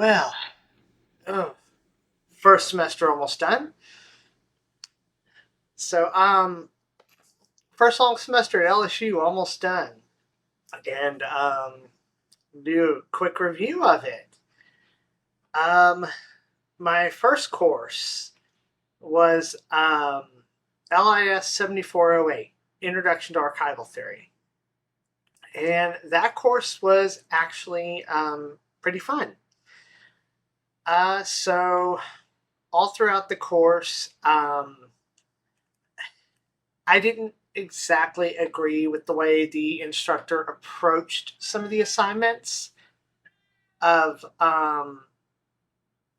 Well, oh, first semester almost done. So, first long semester at LSU almost done. And, do a quick review of it. Um, my first course was LIS 7408, Introduction to Archival Theory. And that course was actually pretty fun. So all throughout the course, I didn't exactly agree with the way the instructor approached some of the assignments of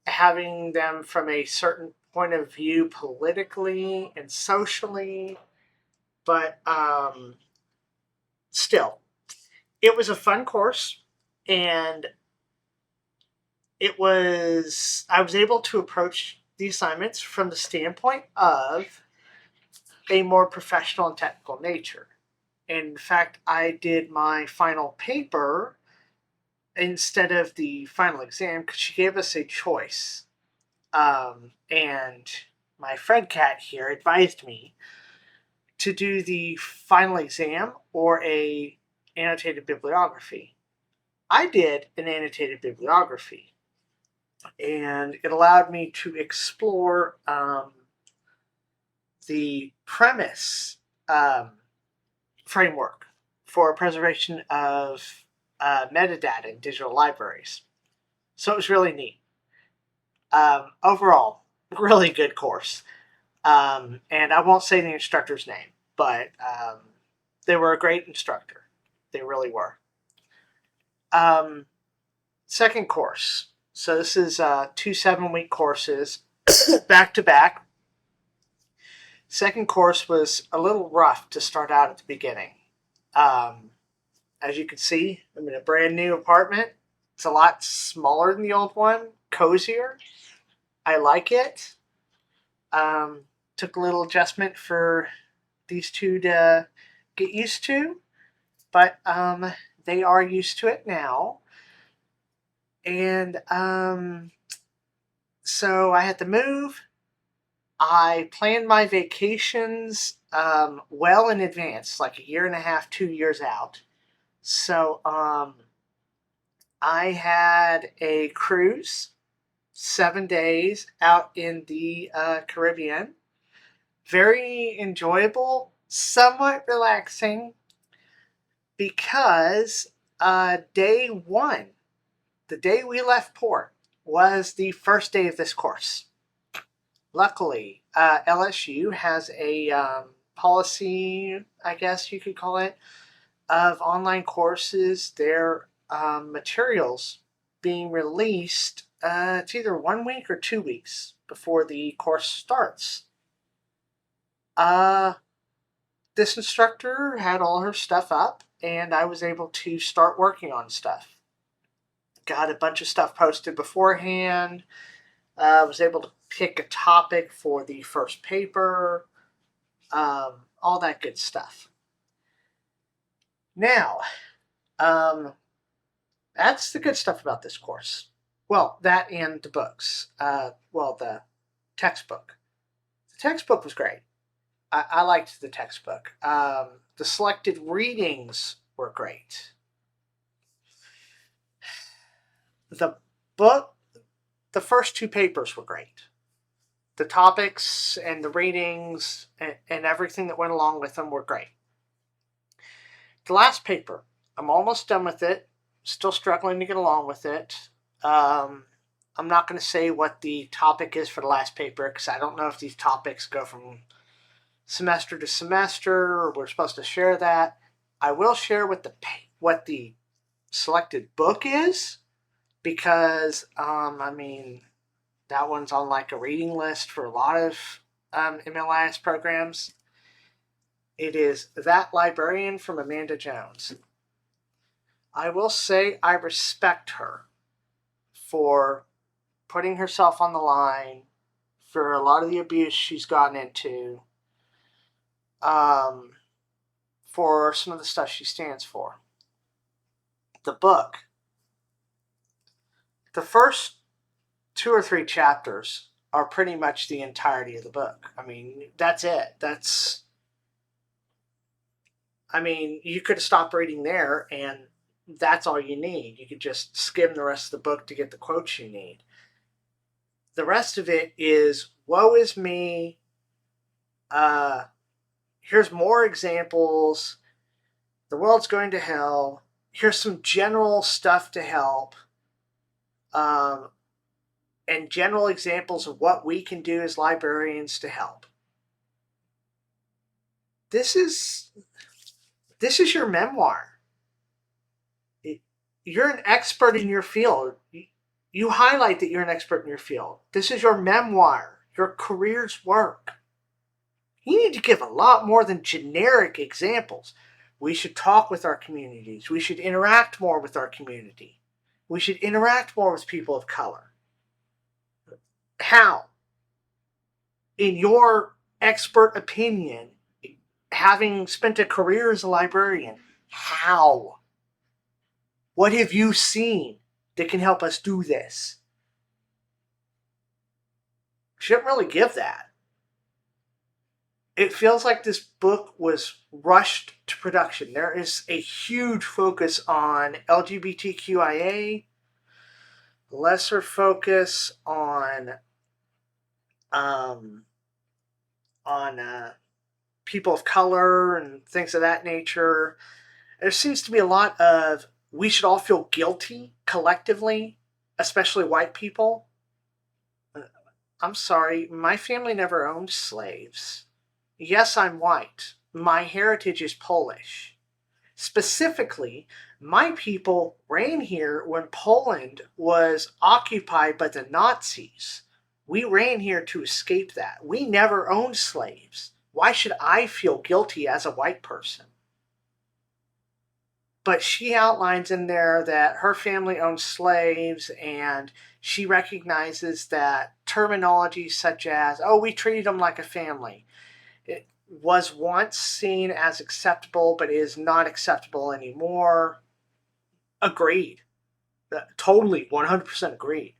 having them from a certain point of view politically and socially, but still, it was a fun course, and I was able to approach the assignments from the standpoint of a more professional and technical nature. In fact, I did my final paper instead of the final exam because she gave us a choice. And my friend Kat here advised me to do the final exam or a annotated bibliography. I did an annotated bibliography, and it allowed me to explore the premise framework for preservation of metadata in digital libraries. So it was really neat. Overall, really good course. And I won't say the instructor's name, but they were a great instructor. They really were. Second course. So this is 2 7-week courses back to back. Second course was a little rough to start out at the beginning. As you can see, I'm in a brand new apartment. It's a lot smaller than the old one, cozier. I like it. Took a little adjustment for these two to get used to, but they are used to it now. And so I had to move. I planned my vacations well in advance, like a year and a half, 2 years out. So I had a cruise, 7 days out in the Caribbean. Very enjoyable, somewhat relaxing, because day one, the day we left port, was the first day of this course. Luckily, LSU has a policy, I guess you could call it, of online courses. Their materials being released, it's either 1 week or 2 weeks before the course starts. This instructor had all her stuff up, and I was able to start working on stuff. Got a bunch of stuff posted beforehand. Was able to pick a topic for the first paper. All that good stuff. Now, that's the good stuff about this course. Well, that and the books. The textbook. The textbook was great. I liked the textbook. The selected readings were great. The book, the first 2 papers were great. The topics and the readings and everything that went along with them were great. The last paper, I'm almost done with it. Still struggling to get along with it. I'm not going to say what the topic is for the last paper because I don't know if these topics go from semester to semester or we're supposed to share that. I will share what the selected book is because that one's on like a reading list for a lot of MLIS programs. It is That Librarian from Amanda Jones. I will say I respect her for putting herself on the line for a lot of the abuse she's gotten into, for some of the stuff she stands for. The book. The first 2 or 3 chapters are pretty much the entirety of the book. I mean, that's it. You could stop reading there and that's all you need. You could just skim the rest of the book to get the quotes you need. The rest of it is, woe is me. Here's more examples. The world's going to hell. Here's some general stuff to help. And general examples of what we can do as librarians to help. This is your memoir. You're an expert in your field. You highlight that you're an expert in your field. This is your memoir, your career's work. You need to give a lot more than generic examples. We should talk with our communities. We should interact more with our community. We should interact more with people of color. How? In your expert opinion, having spent a career as a librarian, how? What have you seen that can help us do this? Shouldn't really give that. It feels like this book was rushed to production. There is a huge focus on LGBTQIA, lesser focus on people of color and things of that nature. There seems to be a lot of, we should all feel guilty collectively, especially white people. I'm sorry, my family never owned slaves. Yes, I'm white. My heritage is Polish. Specifically, my people ran here when Poland was occupied by the Nazis. We ran here to escape that. We never owned slaves. Why should I feel guilty as a white person? But she outlines in there that her family owned slaves, and she recognizes that terminology such as, oh, we treated them like a family, it was once seen as acceptable, but is not acceptable anymore. Agreed. Totally, 100% agreed.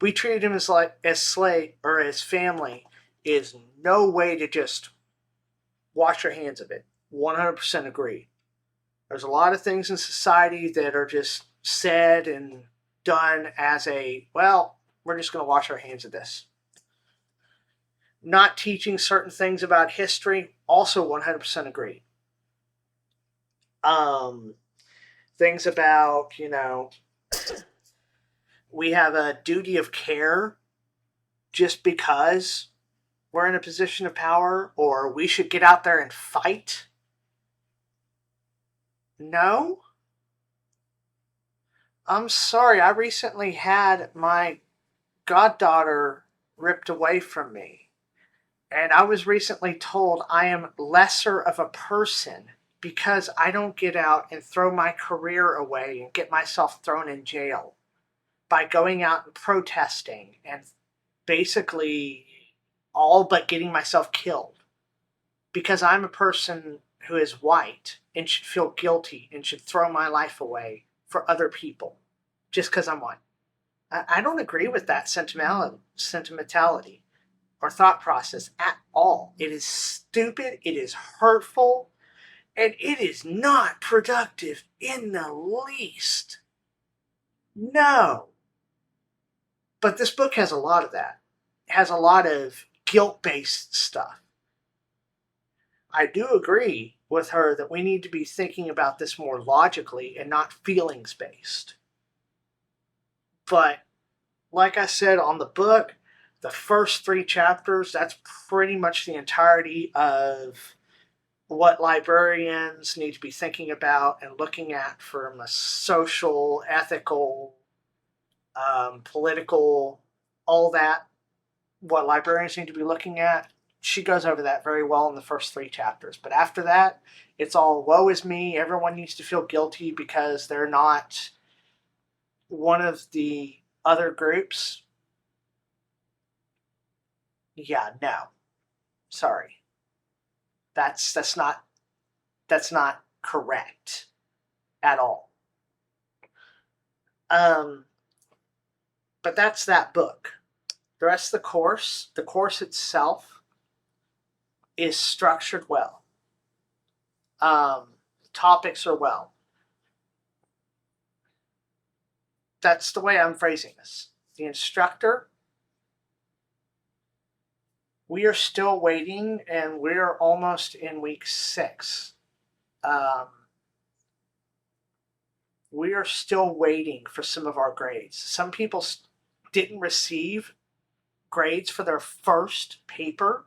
We treated him as slave or as family is no way to just wash your hands of it. 100% agreed. There's a lot of things in society that are just said and done as we're just going to wash our hands of this. Not teaching certain things about history, also 100% agreed. Things about, we have a duty of care just because we're in a position of power, or we should get out there and fight. No. I'm sorry, I recently had my goddaughter ripped away from me. And I was recently told I am lesser of a person because I don't get out and throw my career away and get myself thrown in jail by going out and protesting and basically all but getting myself killed because I'm a person who is white and should feel guilty and should throw my life away for other people just because I'm white. I don't agree with that sentimentality or thought process at all. It is stupid, it is hurtful, and it is not productive in the least. No. But this book has a lot of that. It has a lot of guilt-based stuff. I do agree with her that we need to be thinking about this more logically and not feelings-based. But like I said on the book, the first 3 chapters, that's pretty much the entirety of what librarians need to be thinking about and looking at from a social, ethical, political, all that, what librarians need to be looking at. She goes over that very well in the first 3 chapters. But after that, it's all woe is me. Everyone needs to feel guilty because they're not one of the other groups. Yeah, no. Sorry. That's not correct at all. But that's that book. The rest of the course itself is structured well. Topics are well. That's the way I'm phrasing this. The instructor, we are still waiting, and we're almost in week 6. We are still waiting for some of our grades. Some people didn't receive grades for their first paper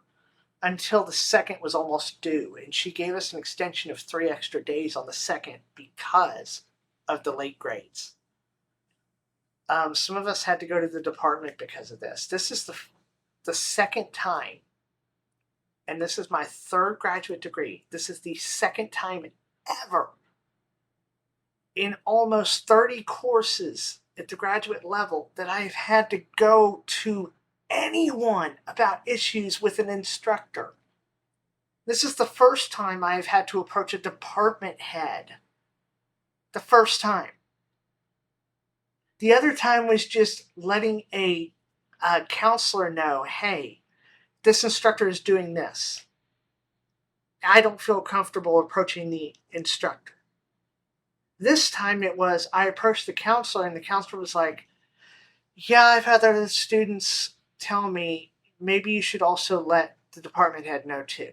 until the second was almost due, and she gave us an extension of 3 extra days on the second because of the late grades. Some of us had to go to the department because of this. This is the second time, and this is my 3rd graduate degree. This is the second time ever in almost 30 courses at the graduate level that I've had to go to anyone about issues with an instructor. This is the first time I've had to approach a department head. The first time. The other time was just letting a counselor know, hey, this instructor is doing this. I don't feel comfortable approaching the instructor. This time it was, I approached the counselor, and the counselor was like, yeah, I've had other students tell me maybe you should also let the department head know too.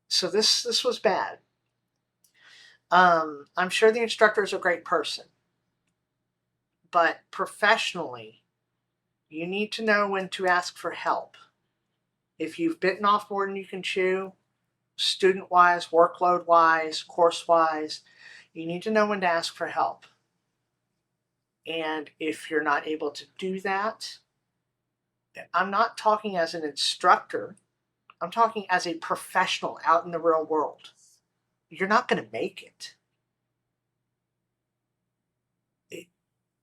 So this was bad. I'm sure the instructor is a great person, but professionally, you need to know when to ask for help. If you've bitten off more than you can chew, student-wise, workload-wise, course-wise, you need to know when to ask for help. And if you're not able to do that, I'm not talking as an instructor, I'm talking as a professional out in the real world. You're not going to make it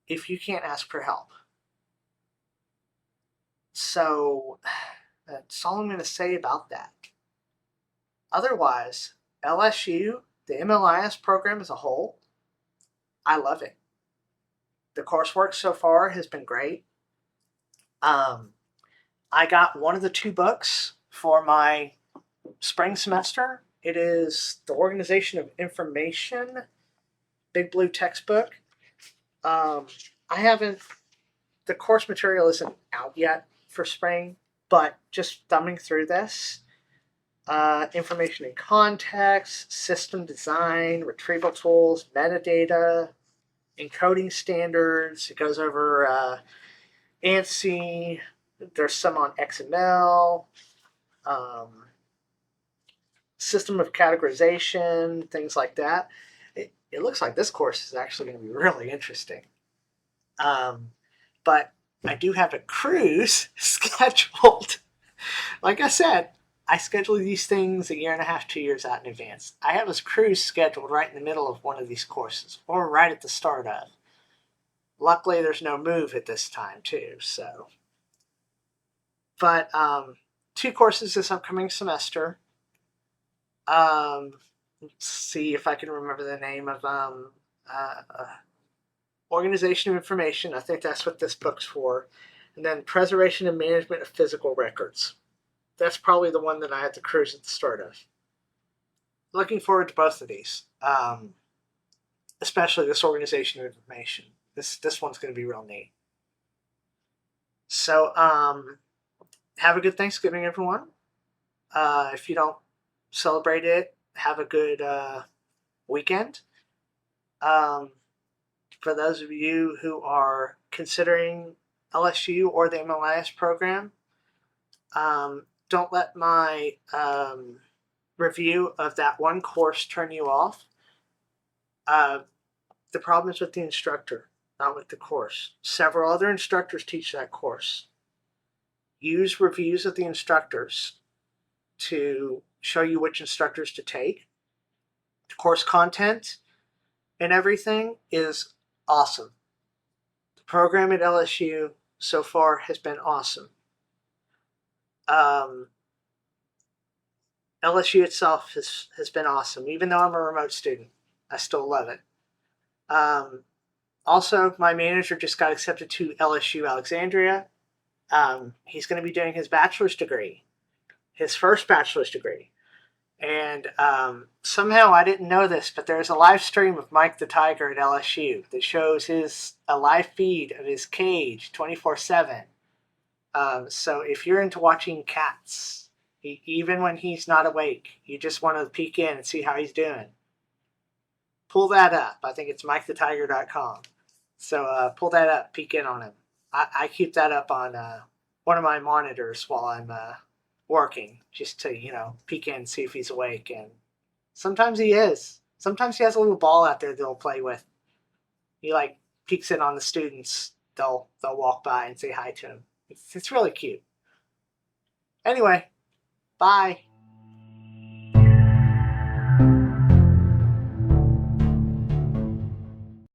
if you can't ask for help. So that's all I'm going to say about that. Otherwise, LSU, the MLIS program as a whole, I love it. The coursework so far has been great. I got one of the 2 books for my spring semester. It is the Organization of Information, Big Blue textbook. The course material isn't out yet for spring, but just thumbing through this, information in context, system design, retrieval tools, metadata, encoding standards. It goes over ANSI. There's some on XML, system of categorization, things like that. It looks like this course is actually going to be really interesting. But I do have a cruise scheduled. Like I said, I schedule these things 1.5 years, 2 years out in advance. I have a cruise scheduled right in the middle of one of these courses, or right at the start of. Luckily, there's no move at this time, too. So, but 2 courses this upcoming semester. Let's see if I can remember the name of Organization of Information. I think that's what this book's for. And then Preservation and Management of Physical Records. That's probably the one that I had to cruise at the start of. Looking forward to both of these, especially this Organization of Information. This one's going to be real neat. So, have a good Thanksgiving, everyone. If you don't celebrate it, have a good weekend. For those of you who are considering LSU or the MLIS program, don't let my review of that one course turn you off. The problem is with the instructor, not with the course. Several other instructors teach that course. Use reviews of the instructors to show you which instructors to take. The course content and everything is awesome. The program at LSU so far has been awesome. LSU itself has been awesome. Even though I'm a remote student, I still love it. Also, my manager just got accepted to LSU Alexandria. He's going to be doing his bachelor's degree, his first bachelor's degree. And somehow I didn't know this, but there's a live stream of Mike the Tiger at LSU that shows a live feed of his cage 24/7. So if you're into watching cats, even when he's not awake, you just want to peek in and see how he's doing, pull that up. I think it's MikeTheTiger.com. So pull that up, peek in on him. I keep that up on one of my monitors while I'm working, just to peek in and see if he's awake. And sometimes he is. Sometimes he has a little ball out there that he'll play with. He peeks in on the students. They'll walk by and say hi to him. It's really cute. Anyway, bye.